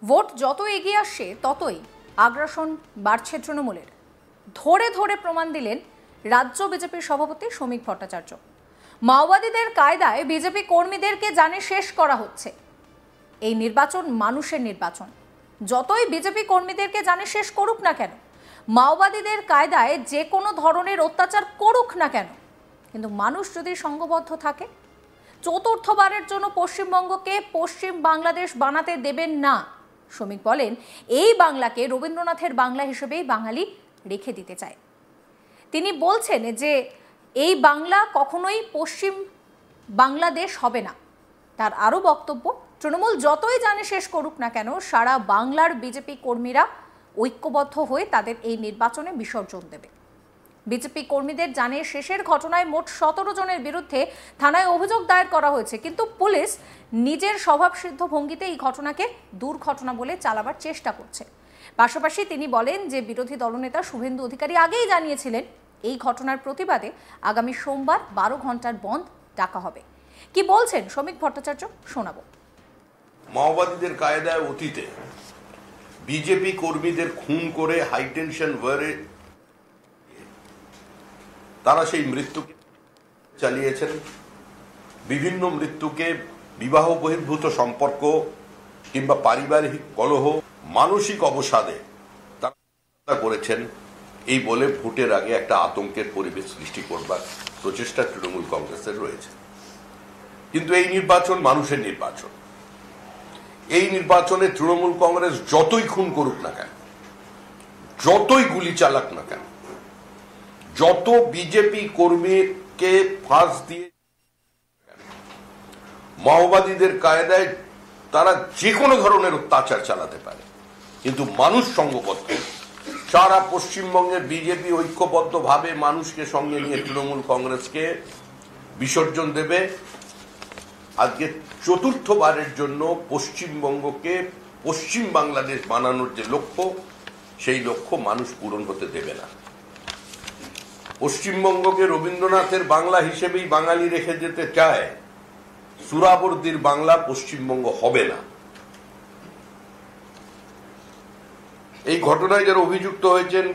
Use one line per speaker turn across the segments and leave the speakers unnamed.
Vote যত এগিয়ে আসছে ততই আগ্রাসন বাড়ছে তৃণমূলের। ধরে ধরে প্রমাণ দিলেন রাজ্য বিজেপির সভাপতি শ্রমিক ভট্টাচার্য। মাওবাদীদের কায়দায় বিজেপি কর্মীদেরকে জানে শেষ করা হচ্ছে। এই নির্বাচন মানুষের নির্বাচন। যতই বিজেপি কর্মীদেরকে জানে শেষ করুক না কেন, মাওবাদীদের কায়দায় যে কোনো ধরনের অত্যাচার করুক না কেন, কিন্তু মানুষ যদি সংঘবদ্ধ থাকে, চতুর্থবারের জন্য পশ্চিমবঙ্গকে পশ্চিম বাংলাদেশ বানাতে দেবেন না। শ্রমিক বলেন, এই বাংলাকে রবীন্দ্রনাথের বাংলা হিসেবেই বাঙালি রেখে দিতে চায়। তিনি বলছেন যে এই বাংলা কখনোই পশ্চিম বাংলাদেশ হবে না। তার আরও বক্তব্য, তৃণমূল যতই জানে শেষ করুক না কেন, সারা বাংলার বিজেপি কর্মীরা ঐক্যবদ্ধ হয়ে তাদের এই নির্বাচনে বিসর্জন দেবে। বিজেপি কর্মীদের জানে শেষের ঘটনায় মোট 17 জনের বিরুদ্ধে থানায় অভিযোগ দায়ের করা হয়েছে, কিন্তু পুলিশ নিজের স্বভাবসিদ্ধ ভঙ্গিতে এই ঘটনাকে দুর্ঘটনা বলে চালাবার চেষ্টা করছে। পাশাপাশি তিনি বলেন যে বিরোধী দলনেতা শুভেন্দু অধিকারী আগেই জানিয়েছিলেন এই ঘটনার প্রতিবাদে আগামী সোমবার 12 ঘন্টার বন্ধ ডাকা হবে। কি বলছেন শ্রমিক ভট্টাচার্য, শোনাবো।
মাওবাদীদের কায়দায় অতীতে বিজেপি কর্মীদের খুন করে হাইটেনশন ওয়্যারে তারা সেই মৃত্যুকে চালিয়েছেন। বিভিন্ন মৃত্যুকে বিবাহ বহির্ভূত সম্পর্ক কিংবা পারিবারিক কলহ, মানসিক অবসাদে তারা করেছেন এই বলে ভোটের আগে একটা আতঙ্কের পরিবেশ সৃষ্টি করবার প্রচেষ্টা তৃণমূল কংগ্রেসের রয়েছে। কিন্তু এই নির্বাচন মানুষের নির্বাচন। এই নির্বাচনে তৃণমূল কংগ্রেস যতই খুন করুক না কেন, যতই গুলি চালাক না কেন, যত বিজেপি কর্মীকে ফাঁস দিয়ে মাওবাদীদের কায়দায় তারা যে কোনো ধরনের অত্যাচার চালাতে পারে, কিন্তু মানুষ সংঘবদ্ধ। সারা পশ্চিমবঙ্গের বিজেপি ঐক্যবদ্ধভাবে মানুষকে সঙ্গে নিয়ে তৃণমূল কংগ্রেসকে বিসর্জন দেবে। আজকে চতুর্থবারের জন্য পশ্চিমবঙ্গকে পশ্চিম বাংলাদেশ বানানোর যে লক্ষ্য, সেই লক্ষ্য মানুষ পূরণ হতে দেবে না। পশ্চিমবঙ্গকে রবীন্দ্রনাথের বাংলা হিসেবেই বাঙালি রেখে যেতে চায়। সুরাবর্দির বাংলা পশ্চিমবঙ্গ হবে না। এই ঘটনায় যারা অভিযুক্ত হয়েছেন,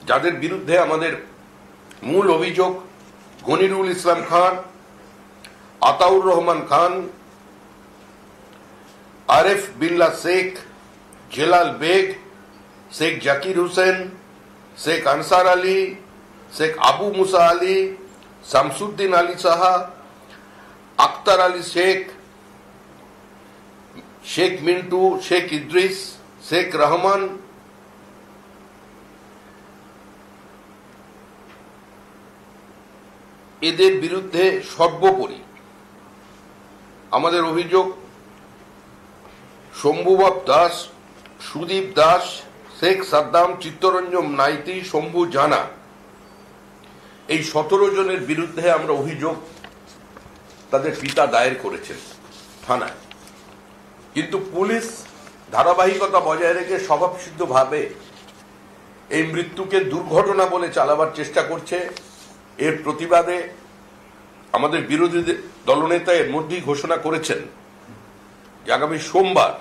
যাদের বিরুদ্ধে আমাদের মূল অভিযোগ, গনিরুল ইসলাম খান, আতাউর রহমান খান, আরেফ বিল্লা শেখ, জেলাল বেগ, শেখ জাকির হোসেন, শেখ আনসার আলী, শেখ আবু মুসা আলী, শামসুদ্দিন আলী সাহা, আক্তার আলী শেখ, শেখ মিন্টু, শেখ ইদ্রিস, শেখ রহমান, এদের বিরুদ্ধে সর্বোপরি আমাদের অভিযোগ শম্ভুবাব দাস, সুদীপ দাস, শেখ সাদ্দাম, চিত্তরঞ্জন নাইতি, শম্ভু জানা, এই 17 জনের বিরুদ্ধে আমরা অভিযোগ তাদের পিতা দায়ের করেছেন থানায়। কিন্তু পুলিশ ধারাবাহিকতা বজায় রেখে স্বভাবসিদ্ধভাবে এই মৃত্যুকে দুর্ঘটনা বলে চালাবার চেষ্টা করছে। এর প্রতিবাদে আমাদের বিরোধী দলনেতা এর মধ্যেই ঘোষণা করেছেন যে আগামী সোমবার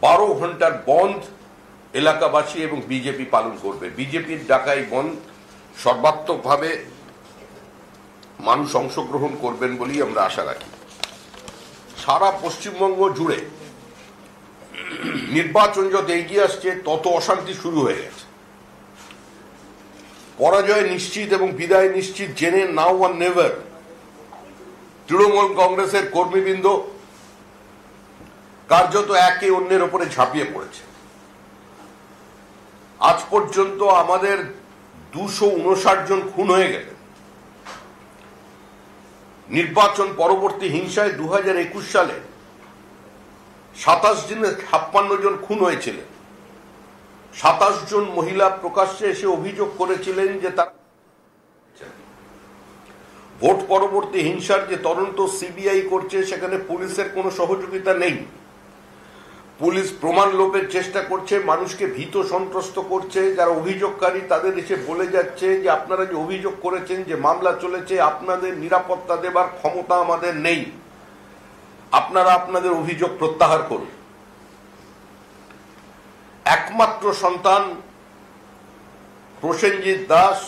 12 ঘন্টার বন্ধ এলাকাবাসী এবং বিজেপি পালন করবে। বিজেপির ডাকাই বন্ধ সর্বাত্মকভাবে মানুষ অংশগ্রহণ করবেন বলেই আমরা আশা রাখি। সারা পশ্চিমবঙ্গ জুড়ে নির্বাচন যত এগিয়ে আসছে তত অশান্তি শুরু হয়ে গেছে। পরাজয় নিশ্চিত এবং বিদায় নিশ্চিত জেনে নাও আর নেভার তৃণমূল কংগ্রেসের কর্মীবৃন্দ কার্যত একে অন্যের উপরে ঝাঁপিয়ে পড়েছে। আজ পর্যন্ত আমাদের 259 জন খুন হয়ে গেলেন। নির্বাচন পরবর্তী হিংসায় 2021 সালে 27 দিনে 56 জন খুন হয়েছিলেন। 27 জন মহিলা প্রকাশ্যে এসে অভিযোগ করেছিলেন যে তারা ভোট পরবর্তী হিংসার যে তদন্ত সিবিআই করছে, সেখানে পুলিশের কোনো সহযোগিতা নেই। পুলিশ প্রমাণ লোপের চেষ্টা করছে, মানুষকে ভীত সন্ত্রস্ত করছে। যারা অভিযোগকারী তাদের এসে বলে যাচ্ছে যে আপনারা যে অভিযোগ করেছেন, যে মামলা চলেছে, আপনাদের নিরাপত্তা দেবার ক্ষমতা আমাদের নেই, আপনারা আপনাদের অভিযোগ প্রত্যাহার করুন। একমাত্র সন্তান প্রসেনজিৎ দাস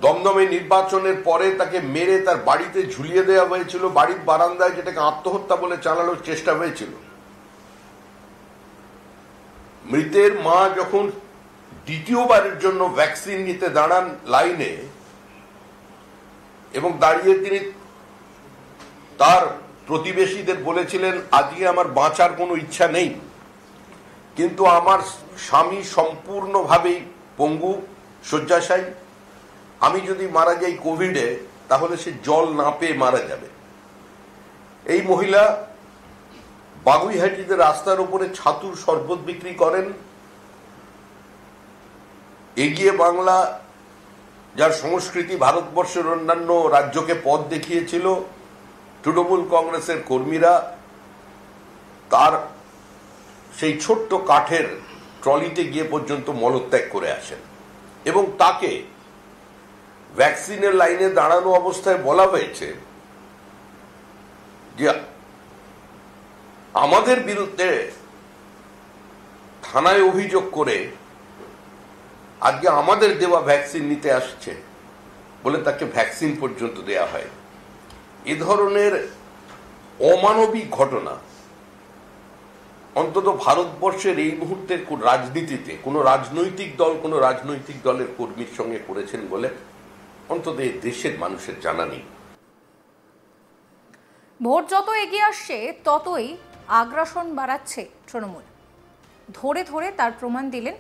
দমদমে নির্বাচনের পরে তাকে মেরে তার বাড়িতে ঝুলিয়ে দেওয়া হয়েছিল, বাড়ির বারান্দায়, যেটাকে আত্মহত্যা বলে চালানোর চেষ্টা হয়েছিল। মৃতের মা যখন দ্বিতীয়বারের জন্য ভ্যাকসিন নিতে দাঁড়ান লাইনে এবং দাঁড়িয়ে তিনি তার প্রতিবেশীদের বলেছিলেন, আজকে আমার বাঁচার কোনো ইচ্ছা নেই, কিন্তু আমার স্বামী সম্পূর্ণভাবেই পঙ্গু, শয্যাশায়ী, আমি যদি মারা যাই কোভিডে তাহলে সে জল না পেয়ে মারা যাবে। এই মহিলা বাগুইহাটিতে রাস্তার উপরে ছাতুর শরবত বিক্রি করেন। এগিয়ে বাংলা, যার সংস্কৃতি ভারতবর্ষের অন্যান্য রাজ্যকে পথ দেখিয়েছিল, তৃণমূল কংগ্রেসের কর্মীরা তার সেই ছোট্ট কাঠের ট্রলিতে গিয়ে পর্যন্ত মলত্যাগ করে আসেন এবং তাকে ভ্যাকসিনের লাইনে দাঁড়ানো অবস্থায় বলা হয়েছে যে আমাদের বিরুদ্ধে থানায় অভিযোগ করে আজকে আমাদের দেওয়া ভ্যাকসিন নিতে আসছে বলে তাকে ভ্যাকসিন পর্যন্ত দেয়া হয়। এ ধরনের অমানবিক ঘটনা অন্তত ভারতবর্ষের এই মুহূর্তের রাজনীতিতে কোনো রাজনৈতিক দলের কর্মীর সঙ্গে করেছেন বলে অন্তত এই দেশের মানুষের জানা নেই।
ভোট যত এগিয়ে আসছে ততই আগ্রাসন বাড়াচ্ছে তৃণমূল। ধরে ধরে তার প্রমাণ দিলেন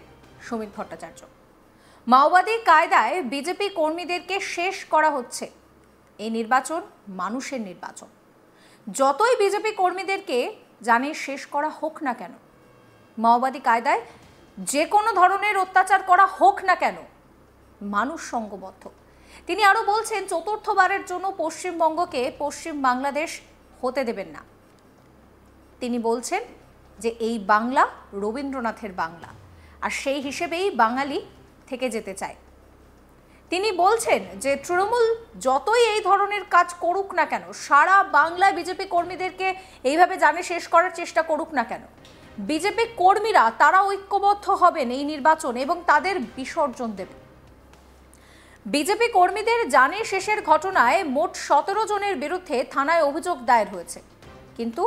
সমীক ভট্টাচার্য। মাওবাদী কায়দায় বিজেপি কর্মীদেরকে শেষ করা হচ্ছে। এই নির্বাচন মানুষের নির্বাচন। যতই বিজেপি কর্মীদেরকে জানিয়ে শেষ করা হোক না কেন, মাওবাদী কায়দায় যে কোনো ধরনের অত্যাচার করা হোক না কেন, মানুষ সঙ্গবদ্ধ। তিনি আরো বলছেন, চতুর্থবারের জন্য পশ্চিমবঙ্গকে পশ্চিম বাংলাদেশ হতে দেবেন না। তিনি বলছেন যে এই বাংলা রবীন্দ্রনাথের বাংলা, আর সেই হিসেবেই বাঙালি থেকে যেতে চায়। তিনি বলছেন যে তৃণমূল যতই এই ধরনের কাজ করুক না কেন, সারা বাংলায় বিজেপি কর্মীদেরকে এইভাবে জানে শেষ করার চেষ্টা করুক না কেন, বিজেপি কর্মীরা তারা ঐক্যবদ্ধ হবেন এই নির্বাচন এবং তাদের বিসর্জন দেবেন। বিজেপি কর্মীদের জানে শেষের ঘটনায় মোট 17 জনের বিরুদ্ধে থানায় অভিযোগ দায়ের হয়েছে, কিন্তু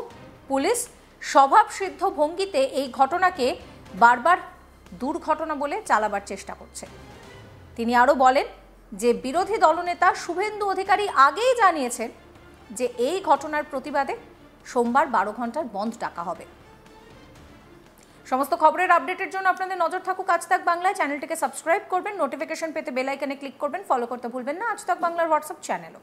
পুলিশ স্বভাবসিদ্ধ ভঙ্গিতে এই ঘটনাকে বারবার দুর্ঘটনা বলে চালাবার চেষ্টা করছে। তিনি আরো বলেন যে বিরোধী দলনেতা শুভেন্দু অধিকারী আগেই জানিয়েছেন যে এই ঘটনার প্রতিবাদে সোমবার 12 ঘন্টার বন্ধ ডাকা হবে। সমস্ত খবরের আপডেটের জন্য আপনাদের নজর থাকুক আজ তাক বাংলায়। চ্যানেলটিকে সাবস্ক্রাইব করবেন, নোটিফিকেশন পেতে বেল আইকনে ক্লিক করবেন, ফলো করতে ভুলবেন না আজ তাক বাংলার হোয়াটসঅ্যাপ চ্যানেলও।